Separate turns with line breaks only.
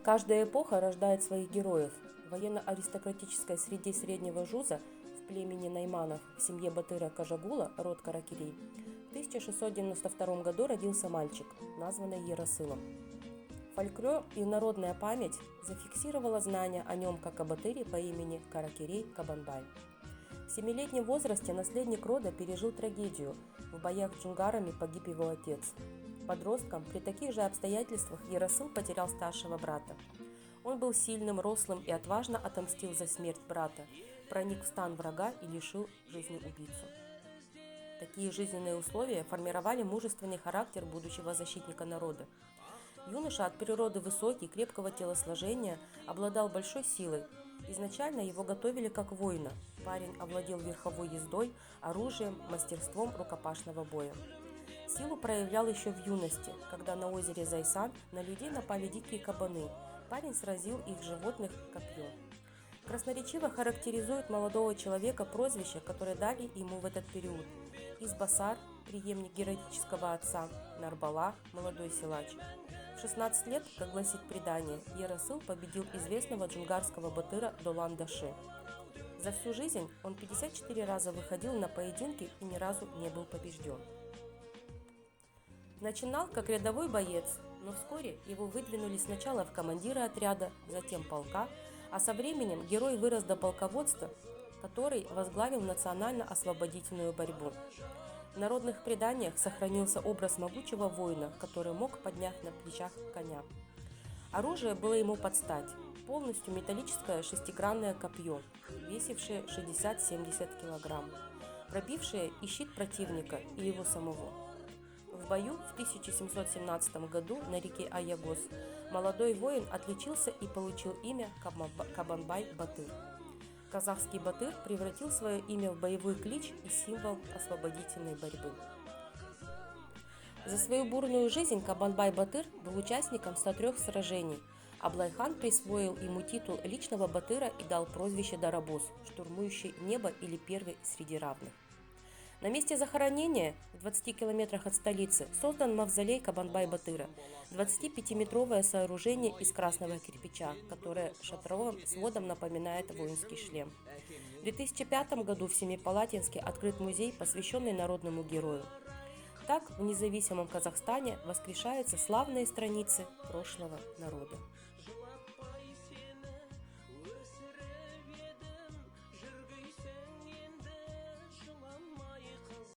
Каждая эпоха рождает своих героев. В военно-аристократической среде Среднего Жуза в племени Найманов в семье Батыра Кажагула, род Каракерей, в 1692 году родился мальчик, названный Ярасылом. Фольклор и народная память зафиксировала знания о нем как о батыре по имени Каракерей Кабанбай. В 7-летнем возрасте наследник рода пережил трагедию. В боях с джунгарами погиб его отец. Подростком при таких же обстоятельствах Ярасыл потерял старшего брата. Он был сильным, рослым и отважно отомстил за смерть брата, проник в стан врага и лишил жизни убийцу. Такие жизненные условия формировали мужественный характер будущего защитника народа. Юноша от природы высокий, крепкого телосложения, обладал большой силой. Изначально его готовили как воина. Парень овладел верховой ездой, оружием, мастерством рукопашного боя. Силу проявлял еще в юности, когда на озере Зайсан на людей напали дикие кабаны. Парень сразил их животных копьем. Красноречиво характеризует молодого человека прозвище, которое дали ему в этот период. Избасар, преемник героического отца, Нарбала, молодой силач. В 16 лет, как гласит предание, Ярасыл победил известного джунгарского батыра Долан-Даши. За всю жизнь он 54 раза выходил на поединки и ни разу не был побежден. Начинал как рядовой боец, но вскоре его выдвинули сначала в командира отряда, затем полка, а со временем герой вырос до полководца, который возглавил национально-освободительную борьбу. В народных преданиях сохранился образ могучего воина, который мог поднять на плечах коня. Оружие было ему под стать, полностью металлическое шестигранное копье, весившее 60-70 кг, пробившее и щит противника, и его самого. В бою в 1717 году на реке Аягос молодой воин отличился и получил имя Кабанбай-Батыр. Казахский батыр превратил свое имя в боевой клич и символ освободительной борьбы. За свою бурную жизнь Кабанбай-Батыр был участником 103 сражений. Аблайхан присвоил ему титул личного батыра и дал прозвище Дарабоз, штурмующий небо или первый среди равных. На месте захоронения, в 20 километрах от столицы, создан мавзолей Кабанбай-Батыра, 25-метровое сооружение из красного кирпича, которое шатровым сводом напоминает воинский шлем. В 2005 году в Семипалатинске открыт музей, посвященный народному герою. Так в независимом Казахстане воскрешаются славные страницы прошлого народа.